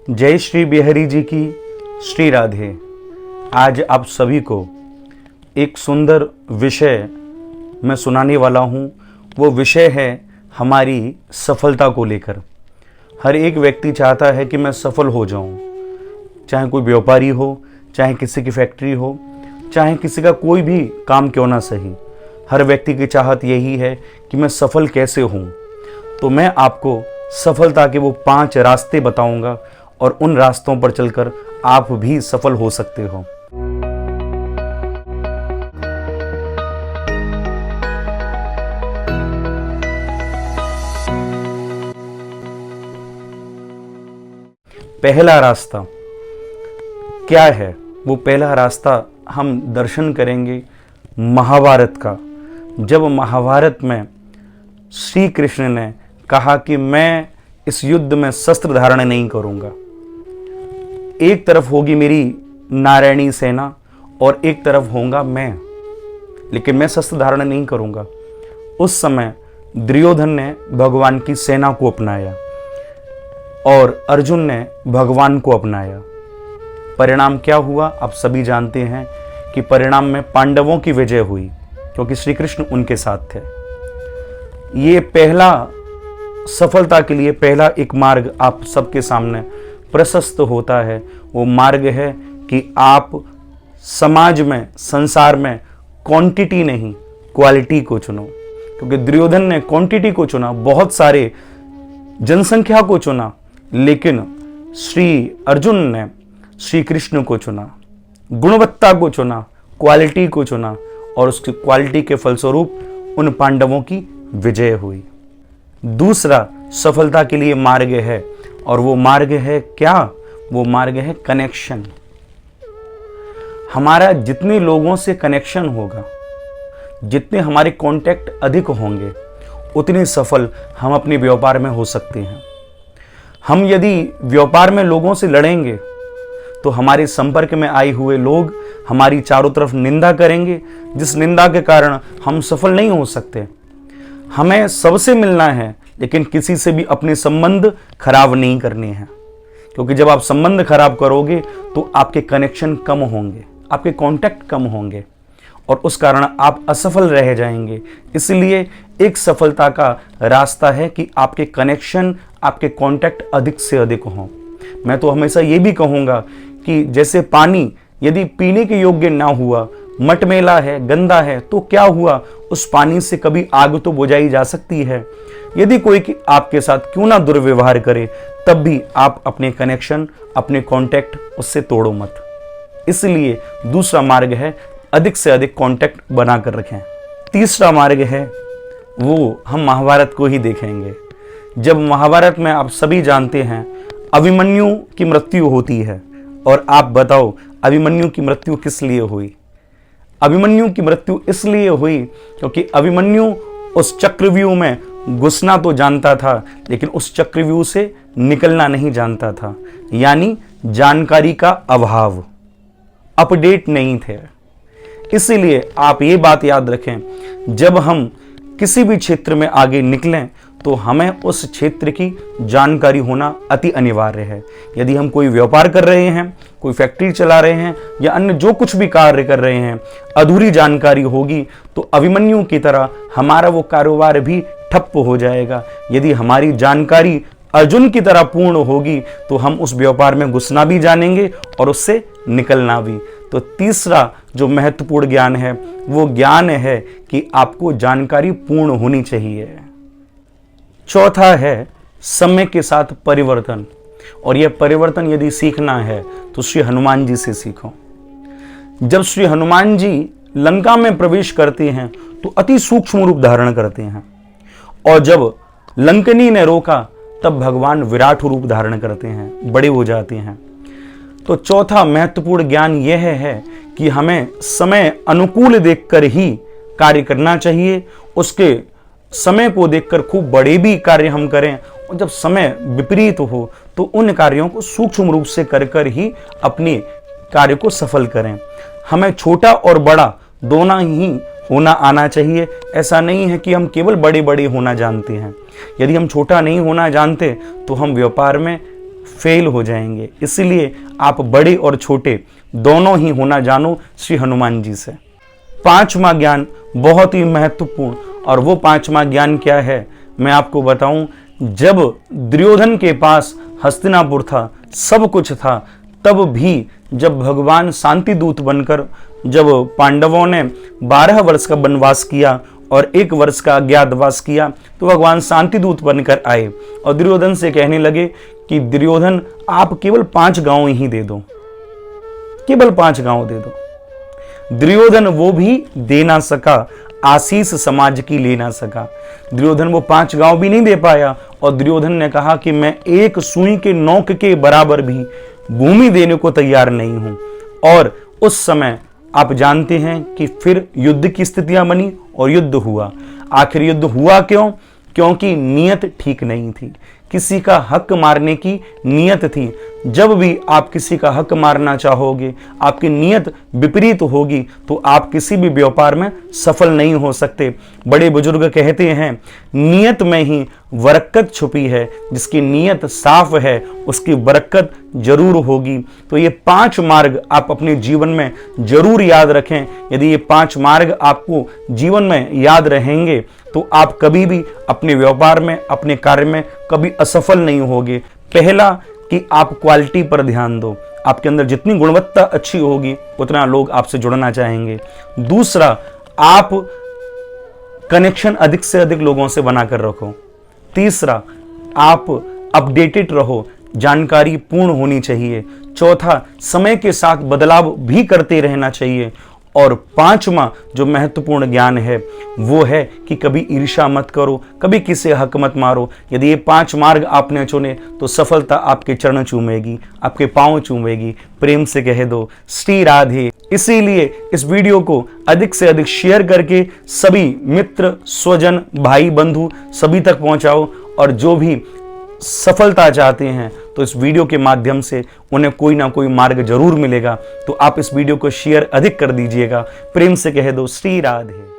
जय श्री बिहारी जी की श्री राधे। आज आप सभी को एक सुंदर विषय मैं सुनाने वाला हूँ। वो विषय है हमारी सफलता को लेकर। हर एक व्यक्ति चाहता है कि मैं सफल हो जाऊँ, चाहे कोई व्यापारी हो, चाहे किसी की फैक्ट्री हो, चाहे किसी का कोई भी काम क्यों ना सही। हर व्यक्ति की चाहत यही है कि मैं सफल कैसे हूँ। तो मैं आपको सफलता के वो 5 रास्ते बताऊंगा और उन रास्तों पर चलकर आप भी सफल हो सकते हो। पहला रास्ता क्या है? वो पहला रास्ता हम दर्शन करेंगे महाभारत का। जब महाभारत में श्री कृष्ण ने कहा कि मैं इस युद्ध में शस्त्र धारण नहीं करूंगा, एक तरफ होगी मेरी नारायणी सेना और एक तरफ होऊंगा मैं, लेकिन मैं शस्त्र धारण नहीं करूंगा। उस समय दुर्योधन ने भगवान की सेना को अपनाया और अर्जुन ने भगवान को अपनाया। परिणाम क्या हुआ आप सभी जानते हैं कि परिणाम में पांडवों की विजय हुई, क्योंकि श्री कृष्ण उनके साथ थे। ये पहला सफलता के लिए पहला एक मार्ग आप सबके सामने प्रशस्त होता है। वो मार्ग है कि आप समाज में, संसार में क्वांटिटी नहीं क्वालिटी को चुनो। क्योंकि दुर्योधन ने क्वांटिटी को चुना, बहुत सारे जनसंख्या को चुना, लेकिन श्री अर्जुन ने श्री कृष्ण को चुना, गुणवत्ता को चुना, क्वालिटी को चुना, और उसकी क्वालिटी के फलस्वरूप उन पांडवों की विजय हुई। दूसरा सफलता के लिए मार्ग है, और वो मार्ग है क्या? वो मार्ग है कनेक्शन। हमारा जितने लोगों से कनेक्शन होगा, जितने हमारे कांटेक्ट अधिक होंगे, उतने सफल हम अपने व्यापार में हो सकते हैं। हम यदि व्यापार में लोगों से लड़ेंगे तो हमारे संपर्क में आए हुए लोग हमारी चारों तरफ निंदा करेंगे, जिस निंदा के कारण हम सफल नहीं हो सकते। हमें सबसे मिलना है, लेकिन किसी से भी अपने संबंध खराब नहीं करने हैं। क्योंकि जब आप संबंध खराब करोगे तो आपके कनेक्शन कम होंगे, आपके कांटेक्ट कम होंगे, और उस कारण आप असफल रह जाएंगे। इसलिए एक सफलता का रास्ता है कि आपके कनेक्शन, आपके कांटेक्ट अधिक से अधिक हों। मैं तो हमेशा ये भी कहूँगा कि जैसे पानी यदि पीने के योग्य ना हुआ, मटमैला है, गंदा है, तो क्या हुआ, उस पानी से कभी आग तो बुझाई जा सकती है। यदि कोई आपके साथ क्यों ना दुर्व्यवहार करे, तब भी आप अपने कनेक्शन, अपने कांटेक्ट उससे तोड़ो मत। इसलिए दूसरा मार्ग है अधिक से अधिक कांटेक्ट बनाकर रखें। तीसरा मार्ग है वो हम महाभारत को ही देखेंगे। जब महाभारत में आप सभी जानते हैं अभिमन्यु की मृत्यु होती है, और आप बताओ अभिमन्यु की मृत्यु किस लिए हुई? अभिमन्यु की मृत्यु इसलिए हुई क्योंकि अभिमन्यु उस चक्रव्यूह में घुसना तो जानता था, लेकिन उस चक्रव्यूह से निकलना नहीं जानता था। यानी जानकारी का अभाव, अपडेट नहीं थे। इसीलिए आप ये बात याद रखें, जब हम किसी भी क्षेत्र में आगे निकलें तो हमें उस क्षेत्र की जानकारी होना अति अनिवार्य है। यदि हम कोई व्यापार कर रहे हैं, कोई फैक्ट्री चला रहे हैं, या अन्य जो कुछ भी कार्य कर रहे हैं, अधूरी जानकारी होगी तो अभिमन्यु की तरह हमारा वो कारोबार भी ठप हो जाएगा। यदि हमारी जानकारी अर्जुन की तरह पूर्ण होगी तो हम उस व्यापार में घुसना भी जानेंगे और उससे निकलना भी। तो तीसरा जो महत्वपूर्ण ज्ञान है वो ज्ञान है कि आपको जानकारी पूर्ण होनी चाहिए। चौथा है समय के साथ परिवर्तन, और यह परिवर्तन यदि सीखना है तो श्री हनुमान जी से सीखो। जब श्री हनुमान जी लंका में प्रवेश करते हैं तो अति सूक्ष्म रूप धारण करते हैं, और जब लंकनी ने रोका तब भगवान विराट रूप धारण करते हैं, बड़े हो जाते हैं। तो चौथा महत्वपूर्ण ज्ञान यह है कि हमें समय अनुकूल देखकर ही कार्य करना चाहिए। उसके समय को देखकर खूब बड़े भी कार्य हम करें, और जब समय विपरीत हो तो उन कार्यों को सूक्ष्म रूप से कर ही अपने कार्य को सफल करें। हमें छोटा और बड़ा दोनों ही होना आना चाहिए। ऐसा नहीं है कि हम केवल बड़े बड़े होना जानते हैं। यदि हम छोटा नहीं होना जानते तो हम व्यापार में फेल हो जाएंगे। इसलिए आप बड़े और छोटे दोनों ही होना जानो श्री हनुमान जी से। पांचवा ज्ञान बहुत ही महत्वपूर्ण, और वो पांचवा ज्ञान क्या है मैं आपको बताऊं। जब दुर्योधन के पास हस्तिनापुर था, सब कुछ था, तब भी जब भगवान शांति दूत बनकर जब पांडवों ने 12 वर्ष का वनवास किया और 1 वर्ष का अज्ञातवास किया, तो भगवान शांति दूत बनकर आए और दुर्योधन से कहने लगे कि दुर्योधन आप केवल 5 गांव ही दे दो, केवल 5 गांव दे दो। दुर्योधन वो भी दे ना सका, आशीष समाज की ले ना सका। दुर्योधन वो 5 गांव भी नहीं दे पाया और दुर्योधन ने कहा कि मैं एक सुई के नोक के बराबर भी भूमि देने को तैयार नहीं हूं। और उस समय आप जानते हैं कि फिर युद्ध की स्थितियां बनी और युद्ध हुआ। आखिर युद्ध हुआ क्यों? क्योंकि नीयत ठीक नहीं थी, किसी का हक मारने की नीयत थी। जब भी आप किसी का हक मारना चाहोगे, आपकी नीयत विपरीत होगी, तो आप किसी भी व्यापार में सफल नहीं हो सकते। बड़े बुजुर्ग कहते हैं नीयत में ही बरकत छुपी है, जिसकी नीयत साफ है उसकी बरकत जरूर होगी। तो ये 5 मार्ग आप अपने जीवन में जरूर याद रखें। यदि ये 5 मार्ग आपको जीवन में याद रहेंगे तो आप कभी भी अपने व्यापार में, अपने कार्य में कभी असफल नहीं होगे। पहला कि आप क्वालिटी पर ध्यान दो, आपके अंदर जितनी गुणवत्ता अच्छी होगी उतना लोग आपसे जुड़ना चाहेंगे। दूसरा, आप कनेक्शन अधिक से अधिक लोगों से बनाकर रखो। तीसरा, आप अपडेटेड रहो, जानकारी पूर्ण होनी चाहिए। चौथा, समय के साथ बदलाव भी करते रहना चाहिए। और 5वां जो महत्वपूर्ण ज्ञान है वो है कि कभी ईर्ष्या मत करो, कभी किसी हक मत मारो। यदि ये 5 मार्ग आपने चुने तो सफलता आपके चरण चूमेगी, आपके पांव चूमेगी। प्रेम से कह दो श्री राधे। इसीलिए इस वीडियो को अधिक से अधिक शेयर करके सभी मित्र, स्वजन, भाई बंधु सभी तक पहुंचाओ। और जो भी सफलता चाहते हैं तो इस वीडियो के माध्यम से उन्हें कोई ना कोई मार्ग जरूर मिलेगा। तो आप इस वीडियो को शेयर अधिक कर दीजिएगा। प्रेम से कह दो श्री राधे।